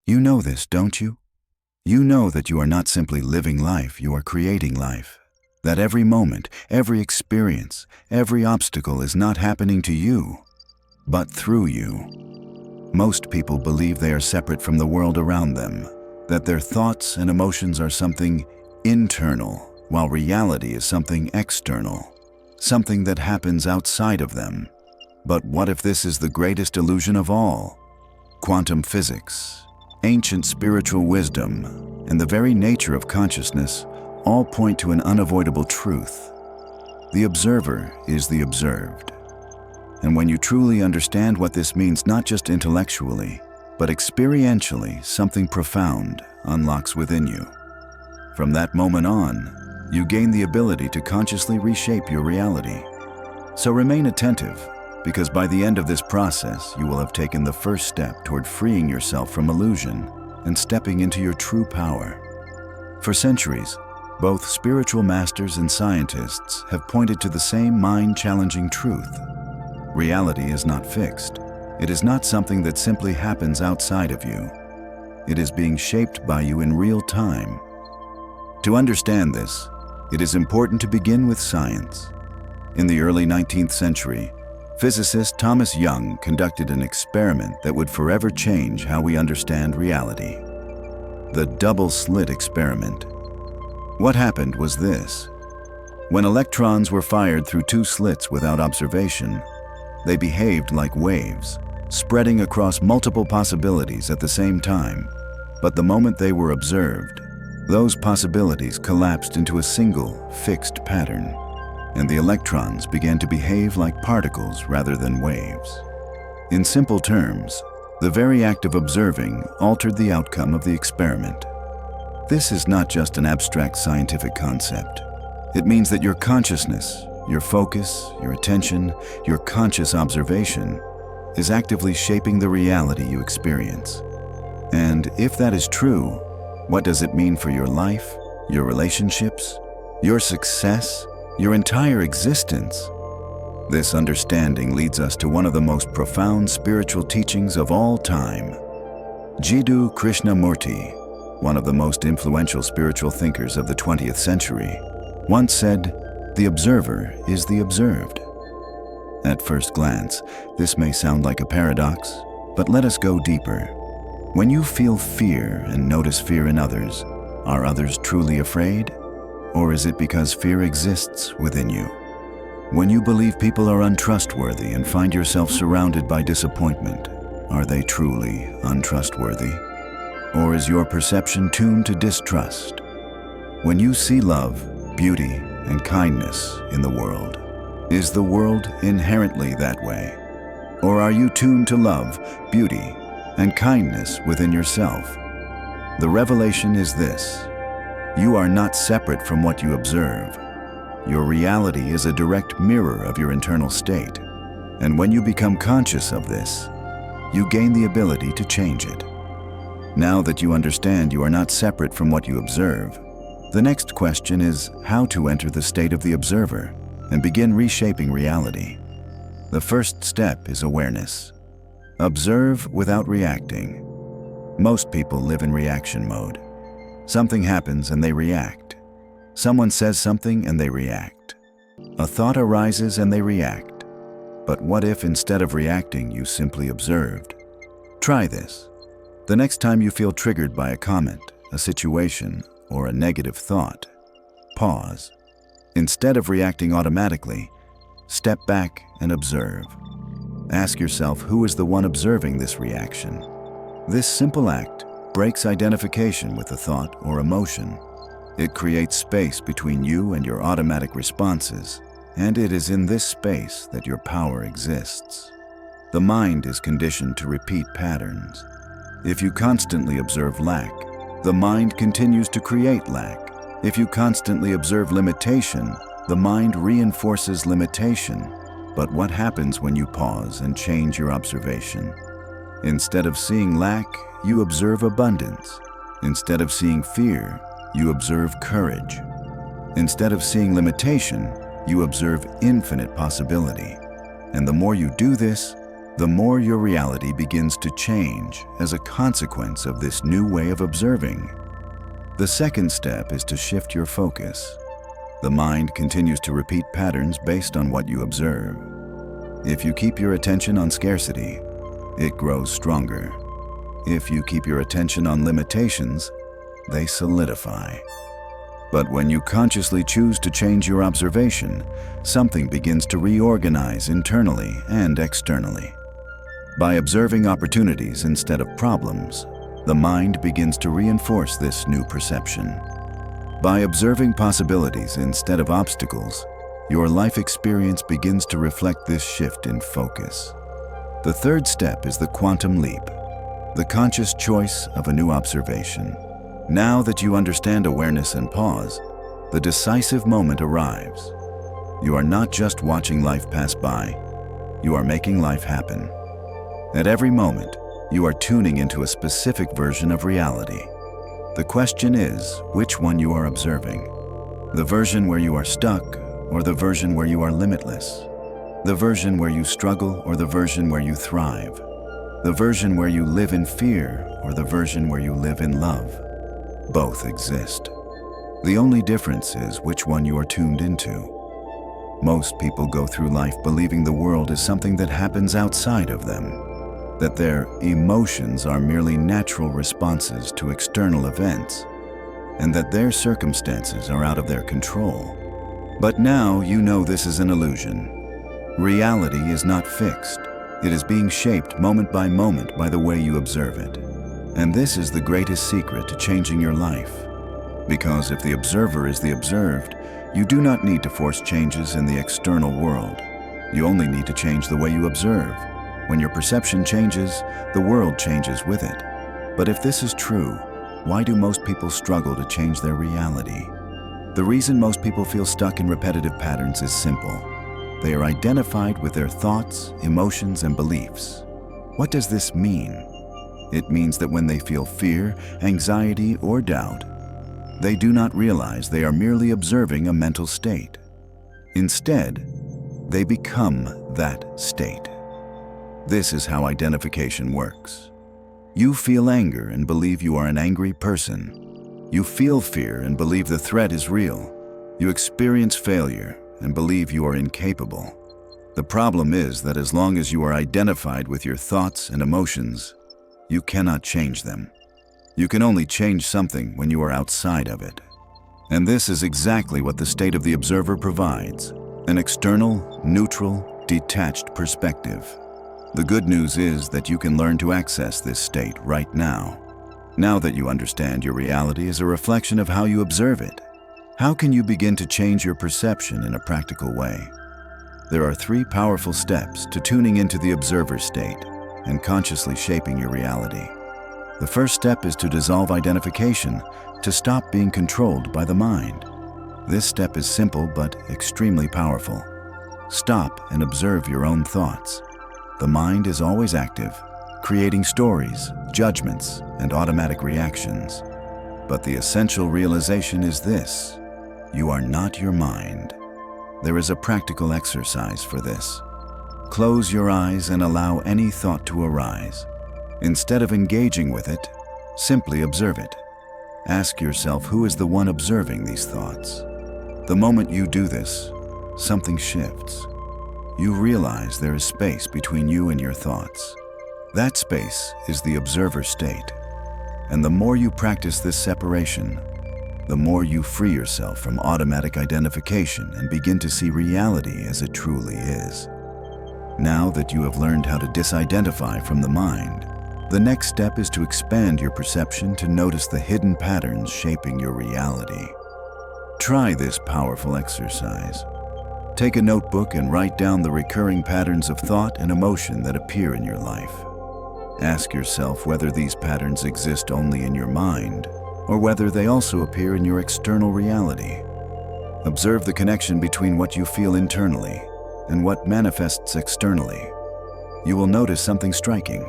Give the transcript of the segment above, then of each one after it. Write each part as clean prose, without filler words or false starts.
You know this, don't you? You know that you are not simply living life, you are creating life. That every moment, every experience, every obstacle is not happening to you, but through you. Most people believe they are separate from the world around them, that their thoughts and emotions are something internal, while reality is something external, something that happens outside of them. But what if this is the greatest illusion of all? Quantum physics, ancient spiritual wisdom, and the very nature of consciousness all point to an unavoidable truth. The observer is the observed. And when you truly understand what this means, not just intellectually, but experientially, something profound unlocks within you. From that moment on, you gain the ability to consciously reshape your reality. So remain attentive, because by the end of this process, you will have taken the first step toward freeing yourself from illusion and stepping into your true power. For centuries, both spiritual masters and scientists have pointed to the same mind-challenging truth. Reality is not fixed. It is not something that simply happens outside of you. It is being shaped by you in real time. To understand this, it is important to begin with science. In the early 19th century, physicist Thomas Young conducted an experiment that would forever change how we understand reality. The double-slit experiment. What happened was this. When electrons were fired through two slits without observation, they behaved like waves, spreading across multiple possibilities at the same time. But the moment they were observed, those possibilities collapsed into a single, fixed pattern, and the electrons began to behave like particles rather than waves. In simple terms, the very act of observing altered the outcome of the experiment. This is not just an abstract scientific concept. It means that your consciousness, your focus, your attention, your conscious observation is actively shaping the reality you experience. And if that is true, what does it mean for your life, your relationships, your success, your entire existence? This understanding leads us to one of the most profound spiritual teachings of all time. Jiddu Krishnamurti, one of the most influential spiritual thinkers of the 20th century, once said, "The observer is the observed." At first glance, this may sound like a paradox, but let us go deeper. When you feel fear and notice fear in others, are others truly afraid? Or is it because fear exists within you? When you believe people are untrustworthy and find yourself surrounded by disappointment, are they truly untrustworthy? Or is your perception tuned to distrust? When you see love, beauty, and kindness in the world, is the world inherently that way? Or are you tuned to love, beauty, and kindness within yourself? The revelation is this: you are not separate from what you observe. Your reality is a direct mirror of your internal state. And when you become conscious of this, you gain the ability to change it. Now that you understand you are not separate from what you observe, the next question is how to enter the state of the observer and begin reshaping reality. The first step is awareness. Observe without reacting. Most people live in reaction mode. Something happens and they react. Someone says something and they react. A thought arises and they react. But what if instead of reacting, you simply observed? Try this. The next time you feel triggered by a comment, a situation, or a negative thought, pause. Instead of reacting automatically, step back and observe. Ask yourself, who is the one observing this reaction? This simple act breaks identification with a thought or emotion. It creates space between you and your automatic responses, and it is in this space that your power exists. The mind is conditioned to repeat patterns. If you constantly observe lack, the mind continues to create lack. If you constantly observe limitation, the mind reinforces limitation. But what happens when you pause and change your observation? Instead of seeing lack, you observe abundance. Instead of seeing fear, you observe courage. Instead of seeing limitation, you observe infinite possibility. And the more you do this, the more your reality begins to change as a consequence of this new way of observing. The second step is to shift your focus. The mind continues to repeat patterns based on what you observe. If you keep your attention on scarcity, it grows stronger. If you keep your attention on limitations, they solidify. But when you consciously choose to change your observation, something begins to reorganize internally and externally. By observing opportunities instead of problems, the mind begins to reinforce this new perception. By observing possibilities instead of obstacles, your life experience begins to reflect this shift in focus. The third step is the quantum leap, the conscious choice of a new observation. Now that you understand awareness and pause, the decisive moment arrives. You are not just watching life pass by, you are making life happen. At every moment, you are tuning into a specific version of reality. The question is, which one you are observing? The version where you are stuck, or the version where you are limitless? The version where you struggle, or the version where you thrive? The version where you live in fear, or the version where you live in love? Both exist. The only difference is which one you are tuned into. Most people go through life believing the world is something that happens outside of them, that their emotions are merely natural responses to external events, and that their circumstances are out of their control. But now you know this is an illusion. Reality is not fixed. It is being shaped moment by moment by the way you observe it. And this is the greatest secret to changing your life. Because if the observer is the observed, you do not need to force changes in the external world. You only need to change the way you observe. When your perception changes, the world changes with it. But if this is true, why do most people struggle to change their reality? The reason most people feel stuck in repetitive patterns is simple. They are identified with their thoughts, emotions, and beliefs. What does this mean? It means that when they feel fear, anxiety, or doubt, they do not realize they are merely observing a mental state. Instead, they become that state. This is how identification works. You feel anger and believe you are an angry person. You feel fear and believe the threat is real. You experience failure and believe you are incapable. The problem is that as long as you are identified with your thoughts and emotions, you cannot change them. You can only change something when you are outside of it. And this is exactly what the state of the observer provides: an external, neutral, detached perspective. The good news is that you can learn to access this state right now. Now that you understand your reality is a reflection of how you observe it, how can you begin to change your perception in a practical way? There are 3 powerful steps to tuning into the observer state and consciously shaping your reality. The first step is to dissolve identification, to stop being controlled by the mind. This step is simple but extremely powerful. Stop and observe your own thoughts. The mind is always active, creating stories, judgments, and automatic reactions. But the essential realization is this: you are not your mind. There is a practical exercise for this. Close your eyes and allow any thought to arise. Instead of engaging with it, simply observe it. Ask yourself, who is the one observing these thoughts? The moment you do this, something shifts. You realize there is space between you and your thoughts. That space is the observer state. And the more you practice this separation, the more you free yourself from automatic identification and begin to see reality as it truly is. Now that you have learned how to disidentify from the mind, the next step is to expand your perception to notice the hidden patterns shaping your reality. Try this powerful exercise. Take a notebook and write down the recurring patterns of thought and emotion that appear in your life. Ask yourself whether these patterns exist only in your mind, or whether they also appear in your external reality. Observe the connection between what you feel internally and what manifests externally. You will notice something striking.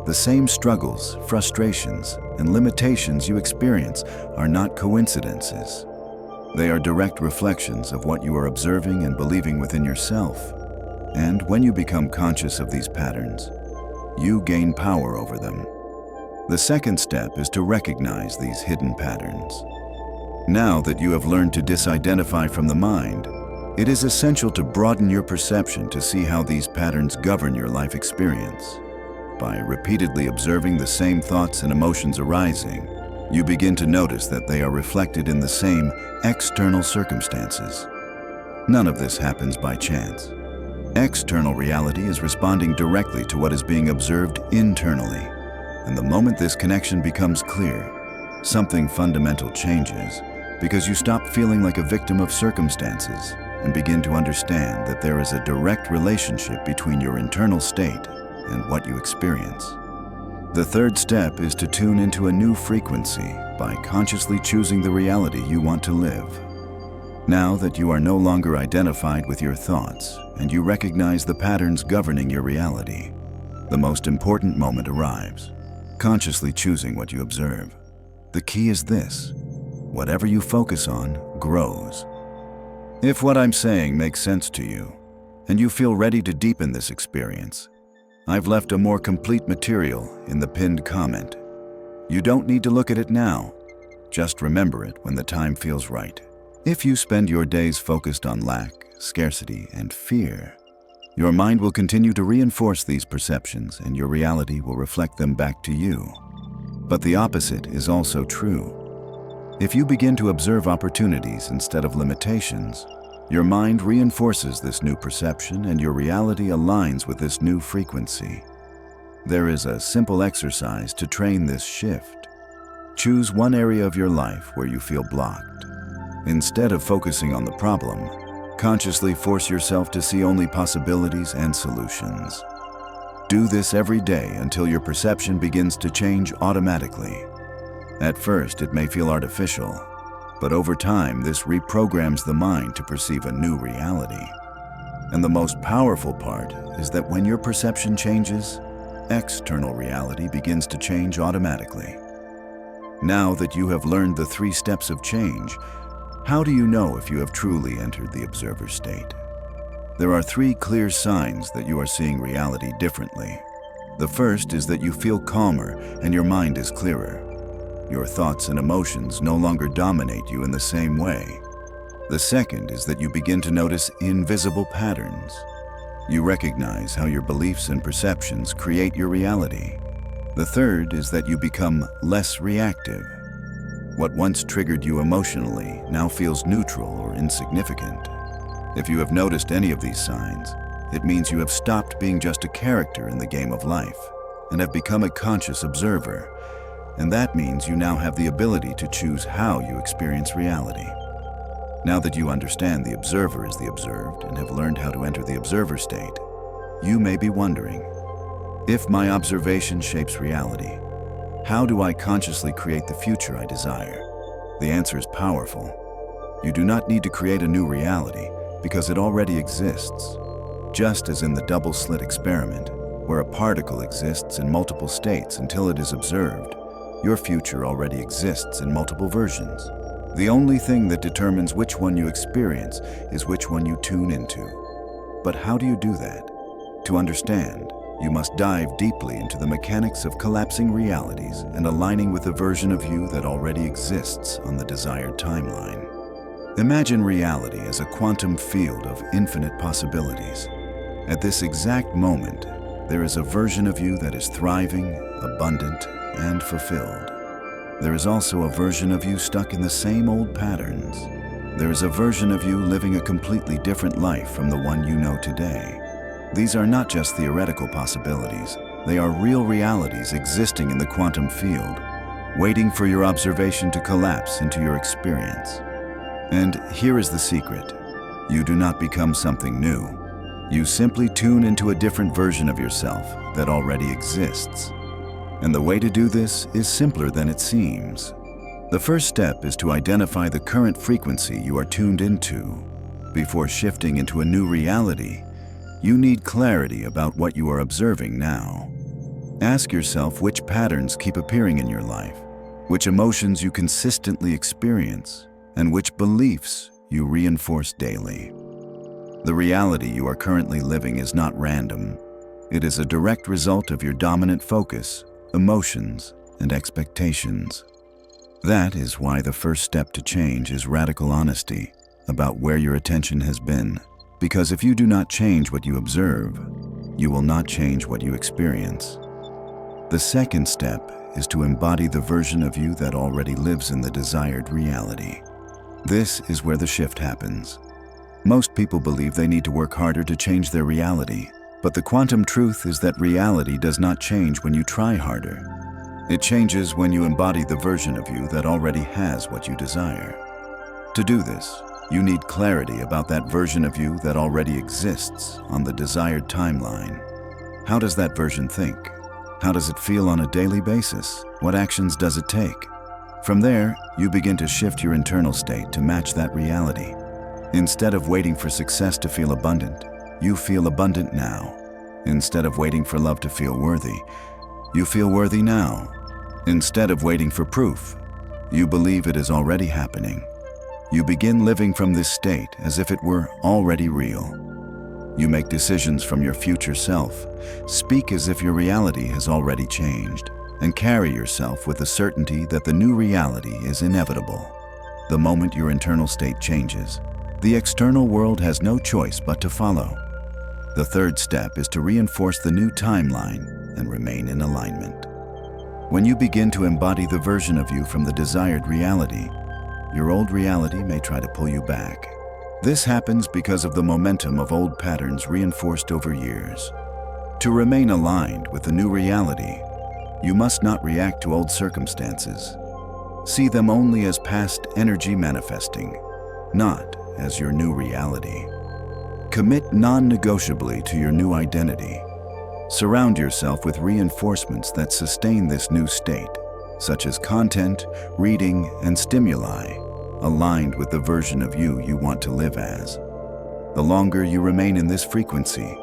The same struggles, frustrations, and limitations you experience are not coincidences. They are direct reflections of what you are observing and believing within yourself. And when you become conscious of these patterns, you gain power over them. The second step is to recognize these hidden patterns. Now that you have learned to disidentify from the mind, it is essential to broaden your perception to see how these patterns govern your life experience. By repeatedly observing the same thoughts and emotions arising, you begin to notice that they are reflected in the same external circumstances. None of this happens by chance. External reality is responding directly to what is being observed internally. And the moment this connection becomes clear, something fundamental changes because you stop feeling like a victim of circumstances and begin to understand that there is a direct relationship between your internal state and what you experience. The third step is to tune into a new frequency by consciously choosing the reality you want to live. Now that you are no longer identified with your thoughts and you recognize the patterns governing your reality, the most important moment arrives, consciously choosing what you observe. The key is this: whatever you focus on grows. If what I'm saying makes sense to you, and you feel ready to deepen this experience, I've left a more complete material in the pinned comment. You don't need to look at it now. Just remember it when the time feels right. If you spend your days focused on lack, scarcity, and fear, your mind will continue to reinforce these perceptions and your reality will reflect them back to you. But the opposite is also true. If you begin to observe opportunities instead of limitations, your mind reinforces this new perception and your reality aligns with this new frequency. There is a simple exercise to train this shift. Choose one area of your life where you feel blocked. Instead of focusing on the problem, consciously force yourself to see only possibilities and solutions. Do this every day until your perception begins to change automatically. At first, it may feel artificial, but over time, this reprograms the mind to perceive a new reality. And the most powerful part is that when your perception changes, external reality begins to change automatically. Now that you have learned the 3 steps of change, how do you know if you have truly entered the observer state? There are 3 clear signs that you are seeing reality differently. The first is that you feel calmer and your mind is clearer. Your thoughts and emotions no longer dominate you in the same way. The second is that you begin to notice invisible patterns. You recognize how your beliefs and perceptions create your reality. The third is that you become less reactive. What once triggered you emotionally now feels neutral or insignificant. If you have noticed any of these signs, it means you have stopped being just a character in the game of life and have become a conscious observer. And that means you now have the ability to choose how you experience reality. Now that you understand the observer is the observed and have learned how to enter the observer state, you may be wondering, if my observation shapes reality, how do I consciously create the future I desire? The answer is powerful. You do not need to create a new reality because it already exists. Just as in the double-slit experiment, where a particle exists in multiple states until it is observed, your future already exists in multiple versions. The only thing that determines which one you experience is which one you tune into. But how do you do that? To understand, you must dive deeply into the mechanics of collapsing realities and aligning with the version of you that already exists on the desired timeline. Imagine reality as a quantum field of infinite possibilities. At this exact moment, there is a version of you that is thriving, abundant, and fulfilled. There is also a version of you stuck in the same old patterns. There is a version of you living a completely different life from the one you know today. These are not just theoretical possibilities. They are real realities existing in the quantum field, waiting for your observation to collapse into your experience. And here is the secret. You do not become something new. You simply tune into a different version of yourself that already exists. And the way to do this is simpler than it seems. The first step is to identify the current frequency you are tuned into. Before shifting into a new reality, you need clarity about what you are observing now. Ask yourself which patterns keep appearing in your life, which emotions you consistently experience, and which beliefs you reinforce daily. The reality you are currently living is not random. It is a direct result of your dominant focus, emotions, and expectations. That is why the first step to change is radical honesty about where your attention has been. Because if you do not change what you observe, you will not change what you experience. The second step is to embody the version of you that already lives in the desired reality. This is where the shift happens. Most people believe they need to work harder to change their reality, but the quantum truth is that reality does not change when you try harder. It changes when you embody the version of you that already has what you desire. To do this, you need clarity about that version of you that already exists on the desired timeline. How does that version think? How does it feel on a daily basis? What actions does it take? From there, you begin to shift your internal state to match that reality. Instead of waiting for success to feel abundant, you feel abundant now. Instead of waiting for love to feel worthy, you feel worthy now. Instead of waiting for proof, you believe it is already happening. You begin living from this state as if it were already real. You make decisions from your future self, speak as if your reality has already changed, and carry yourself with the certainty that the new reality is inevitable. The moment your internal state changes, the external world has no choice but to follow. The third step is to reinforce the new timeline and remain in alignment. When you begin to embody the version of you from the desired reality, your old reality may try to pull you back. This happens because of the momentum of old patterns reinforced over years. To remain aligned with the new reality, you must not react to old circumstances. See them only as past energy manifesting, not as your new reality. Commit non-negotiably to your new identity. Surround yourself with reinforcements that sustain this new state, such as content, reading, and stimuli, aligned with the version of you you want to live as. The longer you remain in this frequency,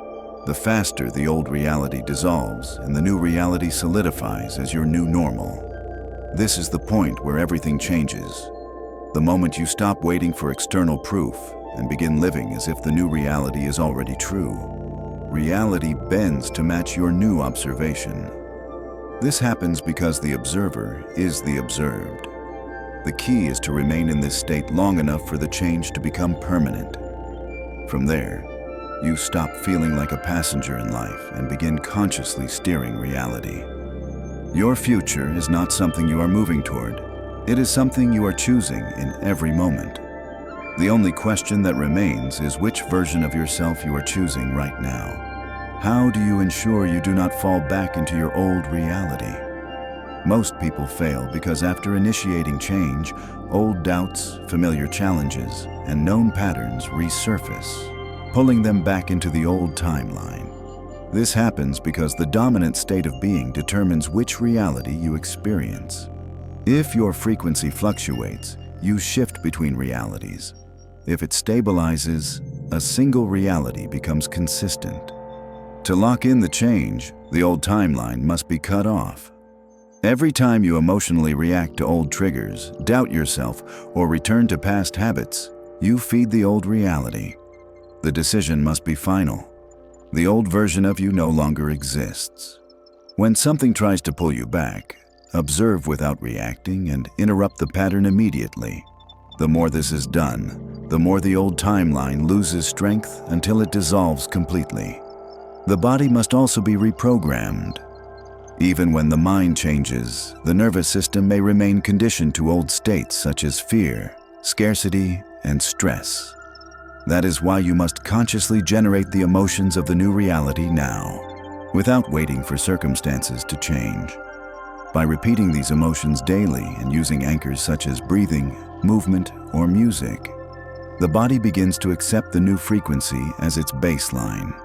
the faster the old reality dissolves and the new reality solidifies as your new normal. This is the point where everything changes. The moment you stop waiting for external proof and begin living as if the new reality is already true, reality bends to match your new observation. This happens because the observer is the observed. The key is to remain in this state long enough for the change to become permanent. From there, you stop feeling like a passenger in life and begin consciously steering reality. Your future is not something you are moving toward. It is something you are choosing in every moment. The only question that remains is which version of yourself you are choosing right now. How do you ensure you do not fall back into your old reality? Most people fail because after initiating change, old doubts, familiar challenges, and known patterns resurface, pulling them back into the old timeline. This happens because the dominant state of being determines which reality you experience. If your frequency fluctuates, you shift between realities. If it stabilizes, a single reality becomes consistent. To lock in the change, the old timeline must be cut off. Every time you emotionally react to old triggers, doubt yourself, or return to past habits, you feed the old reality. The decision must be final. The old version of you no longer exists. When something tries to pull you back, observe without reacting and interrupt the pattern immediately. The more this is done, the more the old timeline loses strength until it dissolves completely. The body must also be reprogrammed. Even when the mind changes, the nervous system may remain conditioned to old states such as fear, scarcity, and stress. That is why you must consciously generate the emotions of the new reality now, without waiting for circumstances to change. By repeating these emotions daily and using anchors such as breathing, movement, or music, the body begins to accept the new frequency as its baseline.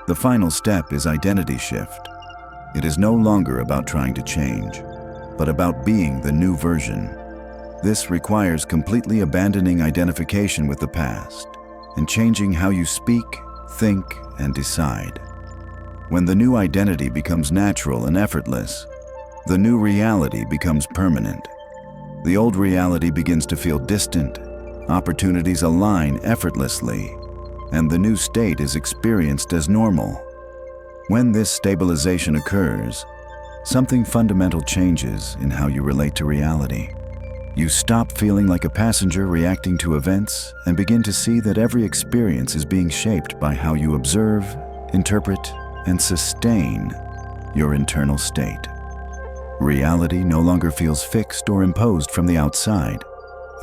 The final step is identity shift. It is no longer about trying to change, but about being the new version. This requires completely abandoning identification with the past and changing how you speak, think, and decide. When the new identity becomes natural and effortless, the new reality becomes permanent. The old reality begins to feel distant. Opportunities align effortlessly. and the new state is experienced as normal. When this stabilization occurs, something fundamental changes in how you relate to reality. You stop feeling like a passenger reacting to events and begin to see that every experience is being shaped by how you observe, interpret, and sustain your internal state. Reality no longer feels fixed or imposed from the outside.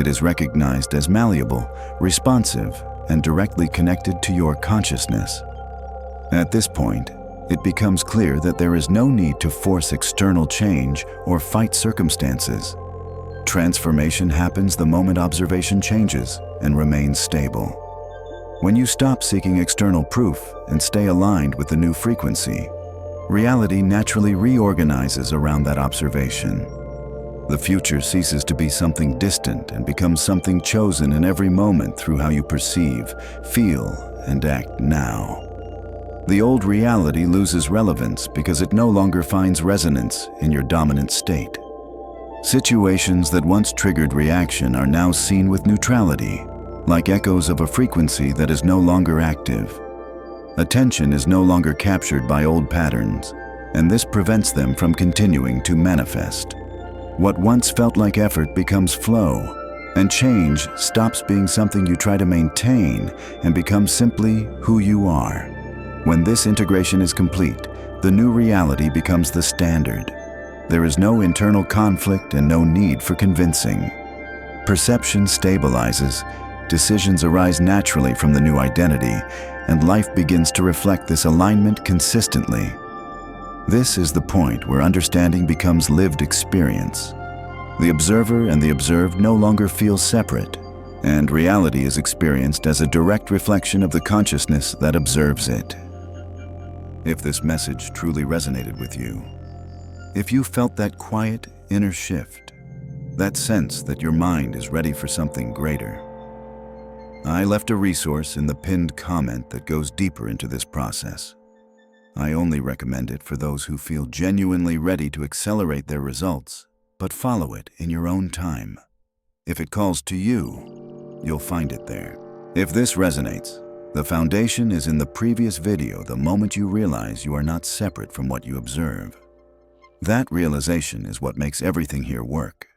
It is recognized as malleable, responsive, and directly connected to your consciousness. At this point, it becomes clear that there is no need to force external change or fight circumstances. Transformation happens the moment observation changes and remains stable. When you stop seeking external proof and stay aligned with the new frequency, reality naturally reorganizes around that observation. The future ceases to be something distant and becomes something chosen in every moment through how you perceive, feel, and act now. The old reality loses relevance because it no longer finds resonance in your dominant state. Situations that once triggered reaction are now seen with neutrality, like echoes of a frequency that is no longer active. Attention is no longer captured by old patterns, and this prevents them from continuing to manifest. What once felt like effort becomes flow, and change stops being something you try to maintain and becomes simply who you are. When this integration is complete, the new reality becomes the standard. There is no internal conflict and no need for convincing. Perception stabilizes, decisions arise naturally from the new identity, and life begins to reflect this alignment consistently. This is the point where understanding becomes lived experience. The observer and the observed no longer feel separate, and reality is experienced as a direct reflection of the consciousness that observes it. If this message truly resonated with you, if you felt that quiet inner shift, that sense that your mind is ready for something greater, I left a resource in the pinned comment that goes deeper into this process. I only recommend it for those who feel genuinely ready to accelerate their results, but follow it in your own time. If it calls to you, you'll find it there. If this resonates, the foundation is in the previous video the moment you realize you are not separate from what you observe. That realization is what makes everything here work.